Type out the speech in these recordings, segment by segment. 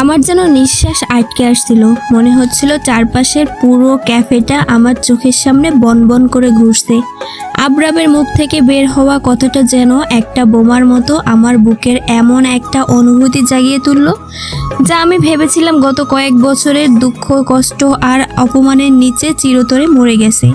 আমার যেন নিঃশ্বাস আটকে আসছিল। মনে হচ্ছিল চারপাশের পুরো ক্যাফেটা আমার চোখের সামনে বনবন করে ঘুরছে। আবরাবের মুখ থেকে বের হওয়া কথাটা যেন একটা বোমার মতো আমার বুকের এমন একটা অনুভূতি জাগিয়ে তুলল, যা আমি ভেবেছিলাম গত কয়েক বছরের দুঃখ, কষ্ট আর অপমানের নিচে চিরতরে মরে গেছে।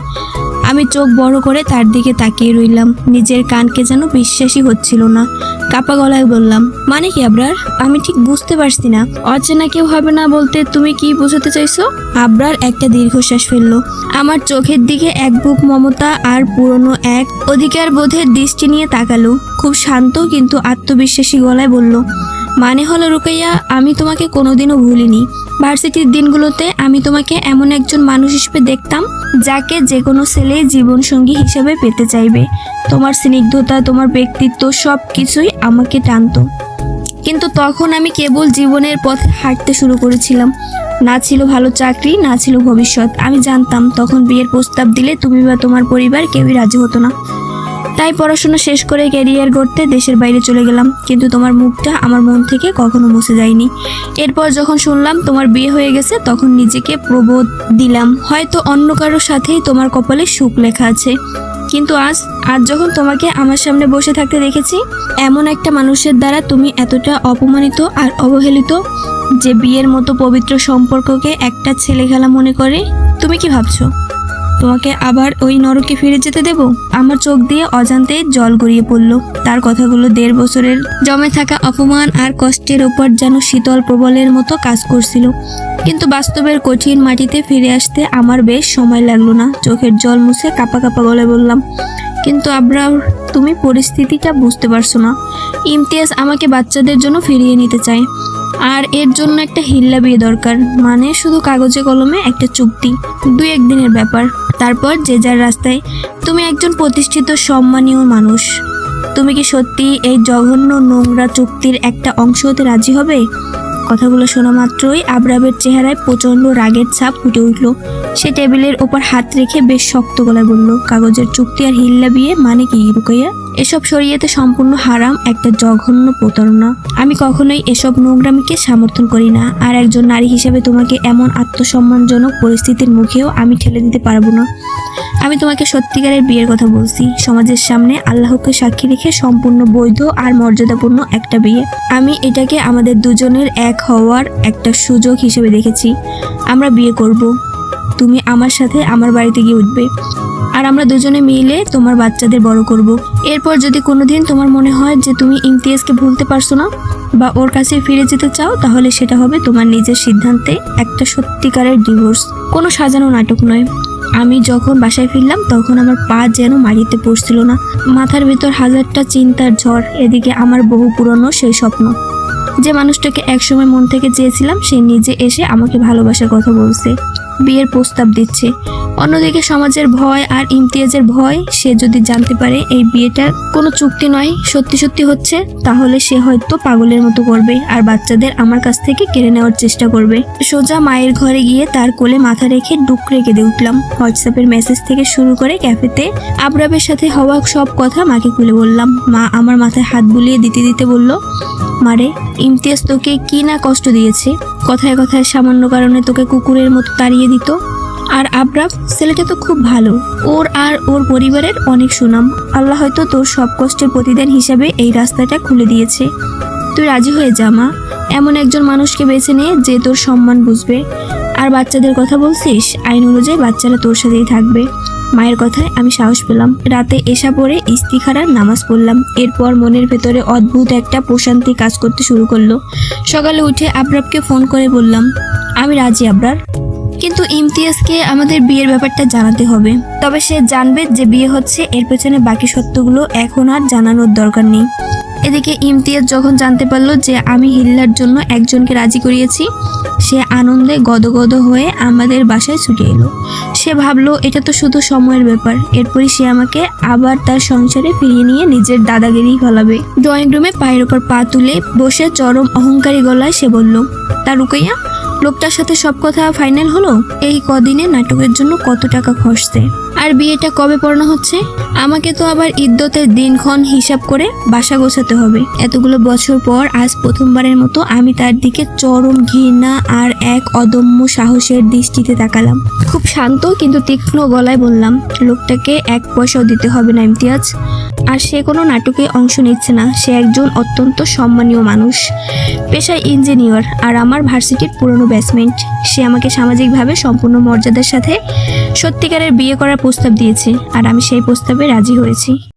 আমি চোখ বড় করে তার দিকে তাকিয়ে রইলাম। নিজের কানকে যেন বিশ্বাসই হচ্ছিল না। কাপা গলায় বললাম, মানে কি আবরার? আমি ঠিক বুঝতে পারছি না। অচেনা কেউ হবে না বলতে তুমি কি বোঝাতে চাইছো? আবরার একটা দীর্ঘশ্বাস ফেললো। আমার চোখের দিকে এক বুক মমতা আর পুরনো এক অধিকার বোধের দৃষ্টি নিয়ে তাকালো। খুব শান্ত কিন্তু আত্মবিশ্বাসী গলায় বলল, মানে হলো রুকাইয়া, আমি তোমাকে কোনোদিনও ভুলিনি। ভার্সিটির দিনগুলোতে আমি তোমাকে এমন একজন মানুষ হিসেবে দেখতাম যাকে যে কোনো ছেলে জীবনসঙ্গী হিসেবে পেতে চাইবে। তোমার স্নিগ্ধতা, তোমার ব্যক্তিত্ব সব কিছুই আমাকে টানতো। কিন্তু তখন আমি কেবল জীবনের পথে হাঁটতে শুরু করেছিলাম। না ছিল ভালো চাকরি, না ছিল ভবিষ্যৎ। আমি জানতাম তখন বিয়ের প্রস্তাব দিলে তুমি বা তোমার পরিবার কেউই রাজি হতো না। তাই পড়াশোনা শেষ করে ক্যারিয়ার গড়তে দেশের বাইরে চলে গেলাম। কিন্তু তোমার মুখটা আমার মন থেকে কখনো মুছে যায়নি। এরপর যখন শুনলাম তোমার বিয়ে হয়ে গেছে, তখন নিজেকে প্রবোধ দিলাম হয়তো অন্য কারোর সাথেই তোমার কপালে সুখ লেখা আছে। কিন্তু আজ যখন তোমাকে আমার সামনে বসে থাকতে দেখেছি, এমন একটা মানুষের দ্বারা তুমি এতটা অপমানিত আর অবহেলিত, যে বিয়ের মতো পবিত্র সম্পর্ককে একটা ছেলে খেলা মনে করে, তুমি কি ভাবছো তোমাকে আবার ওই নরকে ফিরে যেতে দেব? আমার চোখ দিয়ে অজান্তেই জল গড়িয়ে পড়ল। তার কথাগুলো 1.5 বছরের জমে থাকা অপমান আর কষ্টের ওপর যেন শীতল প্রবলের মতো কাজ করছিল। কিন্তু বাস্তবের কঠিন মাটিতে ফিরে আসতে আমার বেশ সময় লাগলো না। চোখের জল মুছে কাপা কাপা গলায় বললাম, কিন্তু আবরার, তুমি পরিস্থিতিটা বুঝতে পারছো না। ইমতিয়াজ আমাকে বাচ্চাদের জন্য ফিরিয়ে নিতে চায়, আর এর জন্য একটা হিল্লা বিয়ে দরকার। মানে শুধু কাগজে কলমে একটা চুক্তি, 2-1 দিনের ব্যাপার। তারপর যে যার রাস্তায়। তুমি একজন প্রতিষ্ঠিত সম্মানীয় মানুষ। তুমি কি সত্যি এই জঘন্য নোংরা চুক্তির একটা অংশ হতে রাজি হবে? কথাগুলো শোনা মাত্রই আবরাবের চেহারায় প্রচণ্ড রাগের ছাপ ফুটে উঠল। সে টেবিলের ওপর হাত রেখে বেশ শক্ত গলায় বলল, কাগজের চুক্তি আর হিল্লা বিয়ে মানে কি রুকাইয়া? এসব শরীয়তে সম্পূর্ণ হারাম, একটা জঘন্য প্রতারণা। আমি কখনোই এসব নোংরামিকে সমর্থন করি না। আর একজন নারী হিসেবে তোমাকে এমন আত্মসম্মানজনক পরিস্থিতির মুখেও আমি ঠেলে দিতে পারবো না। আমি তোমাকে সত্যিকারের বিয়ের কথা বলছি, সমাজের সামনে আল্লাহকে সাক্ষী রেখে সম্পূর্ণ বৈধ আর মর্যাদাপূর্ণ একটা বিয়ে। আমি এটাকে আমাদের দুজনের এক হওয়ার একটা সুযোগ হিসেবে দেখেছি। আমরা বিয়ে করব, তুমি আমার সাথে আমার বাড়িতে গিয়ে উঠবে, আর আমরা দুজনে মিলে তোমার বাচ্চাদের বড় করব। এরপর যদি কোনোদিন তোমার মনে হয় যে তুমি ইমতিয়াজকে ভুলতে পারছো না বা ওর কাছে ফিরে যেতে চাও, তাহলে সেটা হবে তোমার নিজের সিদ্ধান্তে একটা সত্যিকারের ডিভোর্স, কোনো সাজানো নাটক নয়। আমি যখন বাসায় ফিরলাম তখন আমার পা যেন মাটিতে পড়ছিল না। মাথার ভেতর হাজারটা চিন্তার ঝড়। এদিকে আমার বহু পুরনো সেই স্বপ্ন, যে মানুষটাকে একসময় মন থেকে চেয়েছিলাম, সে নিজে এসে আমাকে ভালোবাসার কথা বলছে, বিয়ের প্রস্তাব দিচ্ছে। অন্যদিকে সমাজের ভয় আর ইমতিয়াজের ভয়, সে যদি জানতে পারে এই বিয়েটা কোনো চুক্তি নয়, সত্যি সত্যি হচ্ছে, তাহলে সে হয়তো পাগলের মতো করবে আর বাচ্চাদের আমার কাছ থেকে কেড়ে নেওয়ার চেষ্টা করবে। সোজা মায়ের ঘরে গিয়ে তার কোলে মাথা রেখে ডুকরে কেঁদে উঠলাম। হোয়াটসঅ্যাপের মেসেজ থেকে শুরু করে ক্যাফেতে আবরাবের সাথে হওয়া সব কথা মাকে খুলে বললাম। মা আমার মাথায় হাত বুলিয়ে দিতে দিতে বলল, মারে, ইমতিয়াজ তোকে কি না কষ্ট দিয়েছে, কথায় কথায় সামান্য কারণে তোকে কুকুরের মতো তাড়িয়ে দিত। আর আবরাব ছেলেটা তো খুব ভালো, ওর আর ওর পরিবারের অনেক সুনাম। আল্লাহ হয়তো তোর সব কষ্টের প্রতিদান হিসাবে এই রাস্তাটা খুলে দিয়েছে। তুই রাজি হয়ে যা মা, এমন একজন মানুষকে বেছে নে যে তোর সম্মান বুঝবে। আর বাচ্চাদের কথা বলছিস, আইন অনুযায়ী বাচ্চারা তোর সাথেই থাকবে। মায়ের কথায় আমি সাহস পেলাম। রাতে এশা পড়ে ইস্তিখারার নামাজ পড়লাম। এরপর মনের ভেতরে অদ্ভুত একটা প্রশান্তি কাজ করতে শুরু করলো। সকালে উঠে আবরাবকে ফোন করে বললাম, আমি রাজি আবরার, কিন্তু ইমতিয়াজকে আমাদের বিয়ের ব্যাপারটা জানাতে হবে। তবে সে জানবে যে বিয়ে হচ্ছে, এর পেছনে বাকি সত্যগুলো এখন আর জানানোর দরকার নেই। এদিকে ইমতিয়াজ যখন জানতে পারলো যে আমি হিল্লার জন্য একজনকে রাজি করিয়েছি, সে আনন্দে গদগদ হয়ে আমাদের বাসায় ছুটে এলো। সে ভাবলো এটা তো শুধু সময়ের ব্যাপার, এরপরই সে আমাকে আবার তার সংসারে ফিরিয়ে নিয়ে নিজের দাদাগিরি ফলাবে। ড্রয়িং রুমে পায়ের ওপর পা তুলে বসে চরম অহংকারী গলায় সে বলল, তা রুকাইয়া, লোকটার সাথে সব কথা ফাইনাল হলো। এই কদিনে নাটকের জন্য কত টাকা খরচে, আর বিয়েটা কবে পড়ানো হচ্ছে। আমাকে তো আবার ইদ্যতের দিনক্ষণ হিসাব করে বাসা গোছাতে হবে। এতগুলো বছর পর আজ প্রথমবারের মতো আমি তার দিকে চরম ঘৃণা আর এক অদম্য সাহসের দৃষ্টিতে তাকালাম। খুব শান্ত কিন্তু তীক্ষ্ণ গলায় বললাম, লোকটাকে 1 পয়সাও দিতে হবে না ইমতিয়াজ। আর সে কোনো নাটকে অংশ নিচ্ছে না। সে একজন অত্যন্ত সম্মানীয় মানুষ, পেশায় ইঞ্জিনিয়ার আর আমার ভার্সিটির পুরনো ব্যাচমেট। সে আমাকে সামাজিকভাবে সম্পূর্ণ মর্যাদার সাথে সত্যিকারের বিয়ে করার প্রস্তাব দিয়েছে, আর আমি সেই প্রস্তাবে রাজি হয়েছি।